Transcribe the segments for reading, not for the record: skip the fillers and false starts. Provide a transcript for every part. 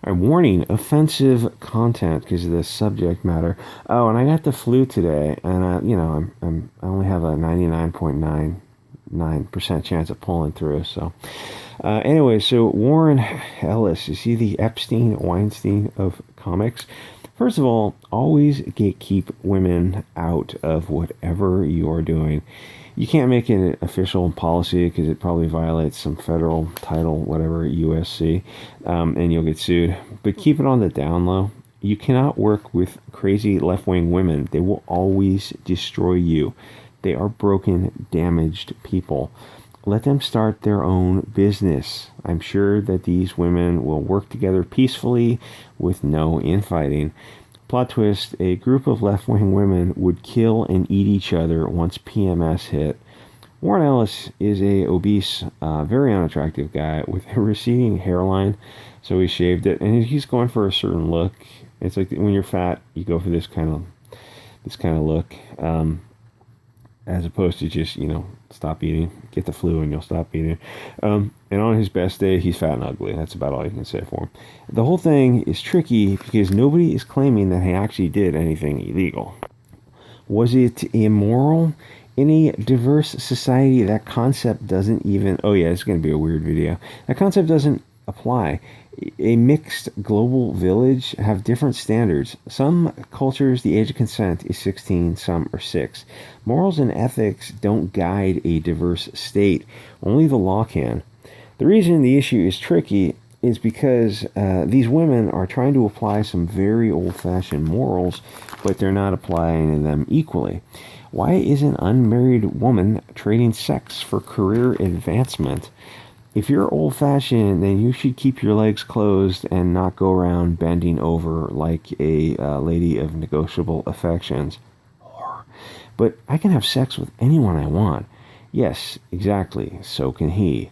Warning, offensive content because of the subject matter. Oh, and I got the flu today, and I only have a 99.99% chance of pulling through. So, anyway, so Warren Ellis, is he the Epstein Weinstein of comics? First of all, always gatekeep women out of whatever you are doing. You can't make it an official policy because it probably violates some federal title, whatever, USC, and you'll get sued. But keep it on the down low. You cannot work with crazy left-wing women. They will always destroy you. They are broken, damaged people. Let them start their own business. I'm sure that these women will work together peacefully with no infighting. Plot twist, a group of left-wing women would kill and eat each other once PMS hit. Warren Ellis is a obese, very unattractive guy with a receding hairline, so he shaved it, and he's going for a certain look. It's like when you're fat, you go for this kind of look, as opposed to just, stop eating, get the flu and you'll stop eating. And on his best day, he's fat and ugly. That's about all you can say for him. The whole thing is tricky because nobody is claiming that he actually did anything illegal. Was it immoral? In a diverse society, that concept doesn't even... Oh yeah, it's going to be a weird video. That concept doesn't apply. A mixed global village have different standards. Some cultures, the age of consent is 16, some are 6. Morals and ethics don't guide a diverse state. Only the law can. The reason the issue is tricky is because these women are trying to apply some very old-fashioned morals, but they're not applying them equally. Why is an unmarried woman trading sex for career advancement? If you're old-fashioned, then you should keep your legs closed and not go around bending over like a lady of negotiable affections. But I can have sex with anyone I want. Yes, exactly, so can he.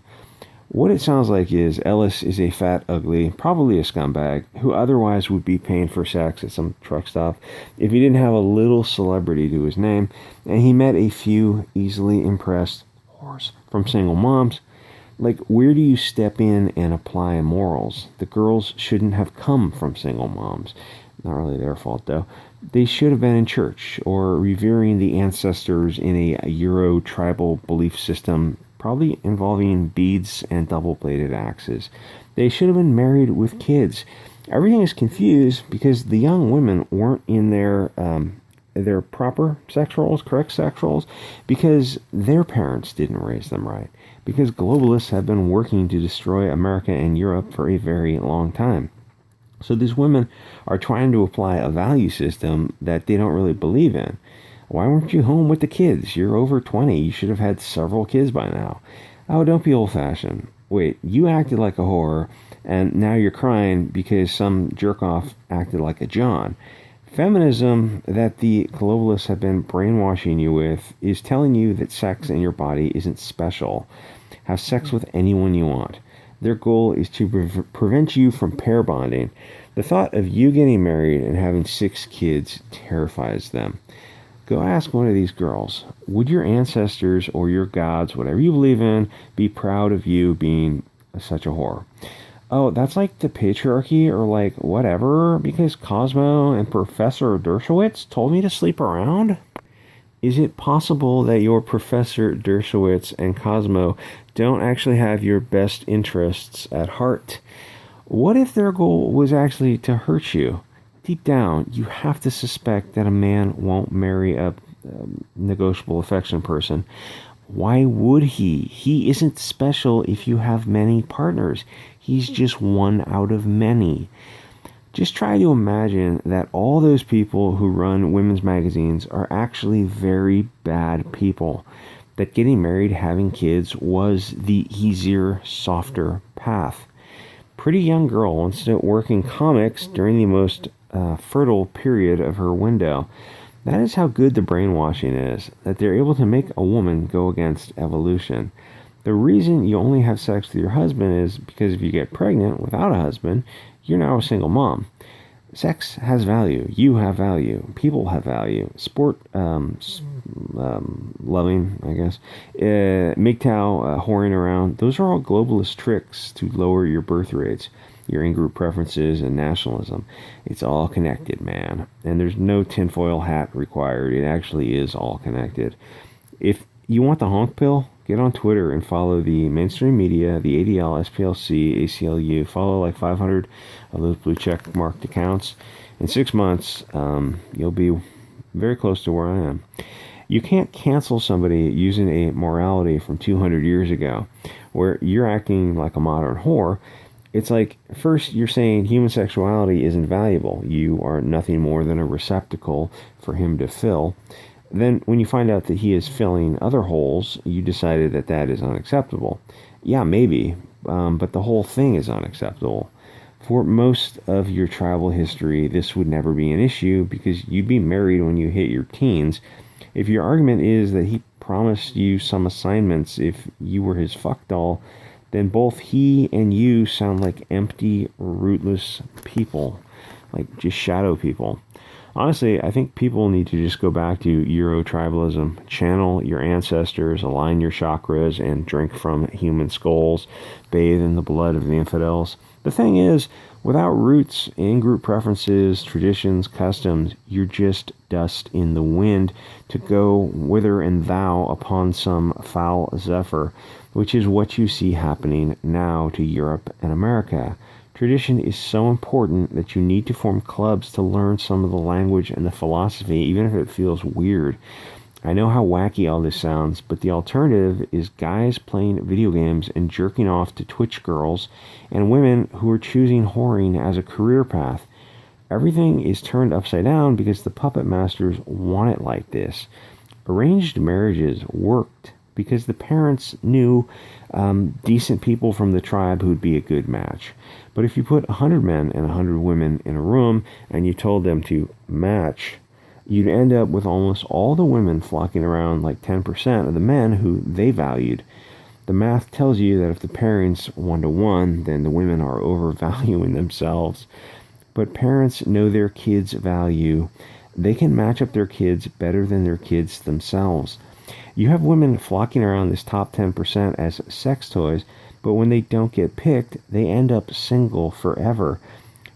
What it sounds like is Ellis is a fat, ugly, probably a scumbag, who otherwise would be paying for sex at some truck stop if he didn't have a little celebrity to his name, and he met a few easily impressed whores from single moms. Like, where do you step in and apply morals? The girls shouldn't have come from single moms. Not really their fault, though. They should have been in church or revering the ancestors in a Euro tribal belief system, probably involving beads and double-bladed axes. They should have been married with kids. Everything is confused because the young women weren't in their proper sex roles, correct sex roles, because their parents didn't raise them right. Because globalists have been working to destroy America and Europe for a very long time. So these women are trying to apply a value system that they don't really believe in. Why weren't you home with the kids? You're over 20. You should have had several kids by now. Oh, don't be old-fashioned. Wait, you acted like a whore, and now you're crying because some jerk-off acted like a John. Feminism that the globalists have been brainwashing you with is telling you that sex in your body isn't special. Have sex with anyone you want. Their goal is to prevent you from pair bonding. The thought of you getting married and having 6 kids terrifies them. Go ask one of these girls, would your ancestors or your gods, whatever you believe in, be proud of you being such a whore? Oh, that's like the patriarchy or like whatever, because Cosmo and Professor Dershowitz told me to sleep around? Is it possible that your Professor Dershowitz and Cosmo don't actually have your best interests at heart? What if their goal was actually to hurt you? Deep down, you have to suspect that a man won't marry a negotiable affection person. Why would he? He isn't special if you have many partners. He's just one out of many. Just try to imagine that all those people who run women's magazines are actually very bad people. That getting married, having kids was the easier, softer path. Pretty young girl wants to work in comics during the most fertile period of her window. That is how good the brainwashing is, that they're able to make a woman go against evolution. The reason you only have sex with your husband is because if you get pregnant without a husband, you're now a single mom. Sex has value. You have value. People have value. Sport, loving, I guess. MGTOW, whoring around. Those are all globalist tricks to lower your birth rates. your in-group preferences, and nationalism. It's all connected, man. And there's no tinfoil hat required. It actually is all connected. If you want the honk pill, get on Twitter and follow the mainstream media, the ADL, SPLC, ACLU. Follow like 500 of those blue check marked accounts. In 6 months, you'll be very close to where I am. You can't cancel somebody using a morality from 200 years ago where you're acting like a modern whore. It's like, first you're saying human sexuality isn't valuable. You are nothing more than a receptacle for him to fill. Then when you find out that he is filling other holes, you decided that that is unacceptable. Yeah, maybe, but the whole thing is unacceptable. For most of your travel history, this would never be an issue because you'd be married when you hit your teens. If your argument is that he promised you some assignments if you were his fuck doll, then both he and you sound like empty, rootless people, like just shadow people. Honestly, I think people need to just go back to Euro tribalism, channel your ancestors, align your chakras, and drink from human skulls, bathe in the blood of the infidels. The thing is, without roots, in-group preferences, traditions, customs, you're just dust in the wind to go whither and thou upon some foul zephyr, which is what you see happening now to Europe and America. Tradition is so important that you need to form clubs to learn some of the language and the philosophy, even if it feels weird. I know how wacky all this sounds, but the alternative is guys playing video games and jerking off to Twitch girls, and women who are choosing whoring as a career path. Everything is turned upside down because the puppet masters want it like this. Arranged marriages worked because the parents knew decent people from the tribe who'd be a good match. But if you put 100 men and 100 women in a room and you told them to match, you'd end up with almost all the women flocking around like 10% of the men who they valued. The math tells you that if the pairing's 1-to-1, then the women are overvaluing themselves. But parents know their kids' value. They can match up their kids better than their kids themselves. You have women flocking around this top 10% as sex toys, but when they don't get picked, they end up single forever.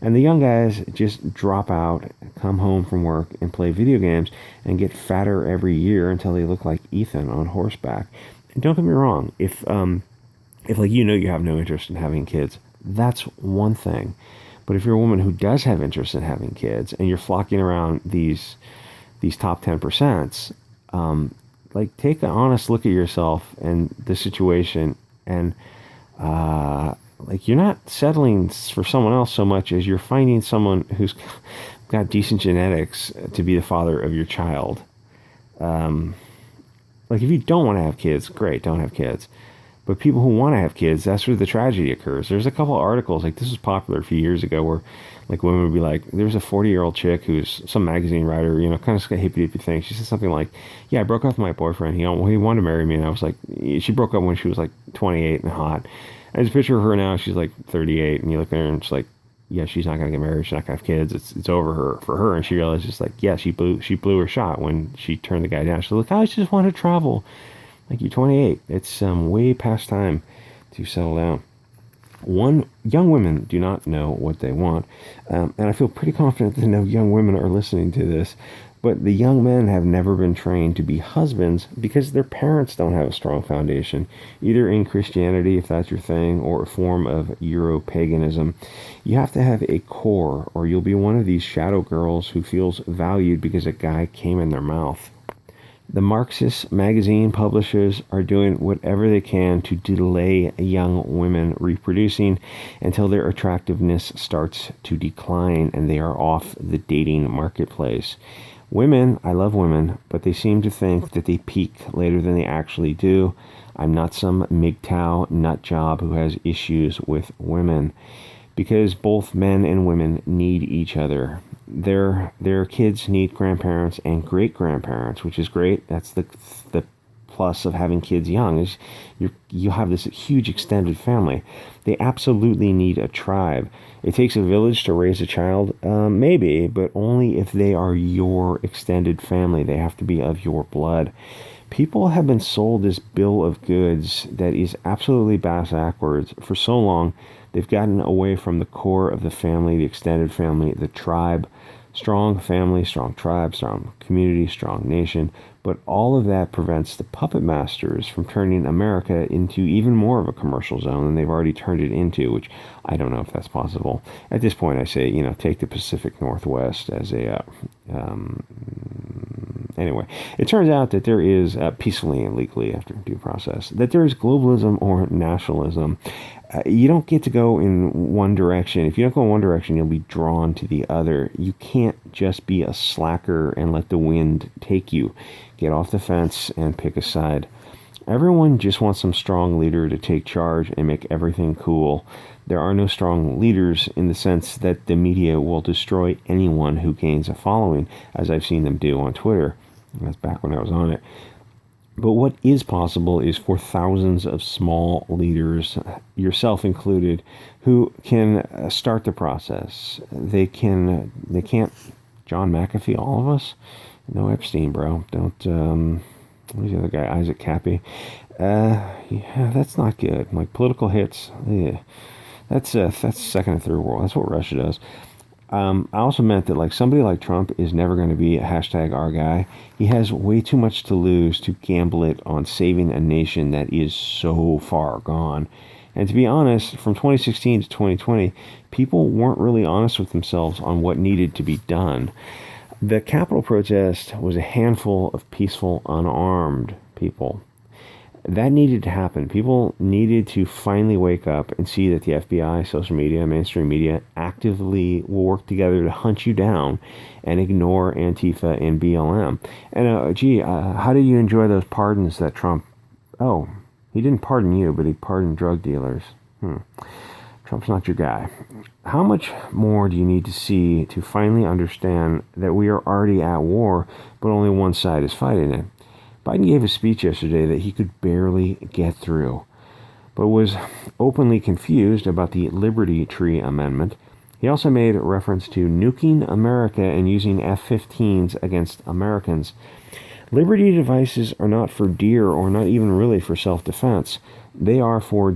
And the young guys just drop out, come home from work, and play video games, and get fatter every year until they look like Ethan on horseback. And don't get me wrong, if like you have no interest in having kids, that's one thing. But if you're a woman who does have interest in having kids, and you're flocking around these top 10%, like take an honest look at yourself and the situation, and like you're not settling for someone else so much as you're finding someone who's got decent genetics to be the father of your child. Like if you don't want to have kids, great, don't have kids. But people who want to have kids, that's where the tragedy occurs. There's a couple of articles, like this was popular a few years ago, where like women would be like, there's a 40-year-old chick who's some magazine writer, kind of hippy-dippy thing. She said something like, yeah, I broke up with my boyfriend. He wanted to marry me. And I was like, she broke up when she was like 28 and hot. I just picture her now, she's like 38, and you look at her and it's like, yeah, she's not going to get married. She's not going to have kids. It's over for her. And she realizes like, yeah, she blew her shot when she turned the guy down. She's like, I just want to travel. Like, you're 28. It's way past time to settle down. Young women do not know what they want. And I feel pretty confident that no young women are listening to this. But the young men have never been trained to be husbands because their parents don't have a strong foundation, either in Christianity, if that's your thing, or a form of Euro-paganism. You have to have a core, or you'll be one of these shadow girls who feels valued because a guy came in their mouth. The Marxist magazine publishers are doing whatever they can to delay young women reproducing until their attractiveness starts to decline and they are off the dating marketplace. Women, I love women, but they seem to think that they peak later than they actually do. I'm not some MGTOW nut job who has issues with women, because both men and women need each other. Their kids need grandparents and great-grandparents, which is great. That's the plus of having kids young, is you have this huge extended family. They absolutely need a tribe. It takes a village to raise a child, maybe, but only if they are your extended family. They have to be of your blood. People have been sold this bill of goods that is absolutely backwards for so long. They've gotten away from the core of the family, the extended family, the tribe. Strong family, strong tribe, strong community, strong nation. But all of that prevents the puppet masters from turning America into even more of a commercial zone than they've already turned it into, which I don't know if that's possible. At this point, I say, take the Pacific Northwest as a... Anyway, it turns out that there is, peacefully and legally after due process, that there is globalism or nationalism. You don't get to go in one direction. If you don't go in one direction, you'll be drawn to the other. You can't just be a slacker and let the wind take you. Get off the fence and pick a side. Everyone just wants some strong leader to take charge and make everything cool. There are no strong leaders in the sense that the media will destroy anyone who gains a following, as I've seen them do on Twitter. That's back when I was on it. But what is possible is for thousands of small leaders, yourself included, who can start the process. They can't John McAfee, all of us? No Epstein, bro. Don't, who's the other guy? Isaac Cappy. Yeah, that's not good. Like political hits, yeah. That's second and third world. That's what Russia does. I also meant that like somebody like Trump is never going to be a hashtag our guy. He has way too much to lose to gamble it on saving a nation that is so far gone. And to be honest, from 2016 to 2020, people weren't really honest with themselves on what needed to be done. The Capitol protest was a handful of peaceful, unarmed people. That needed to happen. People needed to finally wake up and see that the FBI, social media, mainstream media actively will work together to hunt you down and ignore Antifa and BLM. And, how did you enjoy those pardons that Trump... Oh, he didn't pardon you, but he pardoned drug dealers. Trump's not your guy. How much more do you need to see to finally understand that we are already at war, but only one side is fighting it? Biden gave a speech yesterday that he could barely get through, but was openly confused about the Liberty Tree Amendment. He also made reference to nuking America and using F-15s against Americans. Liberty devices are not for deer or not even really for self-defense. They are for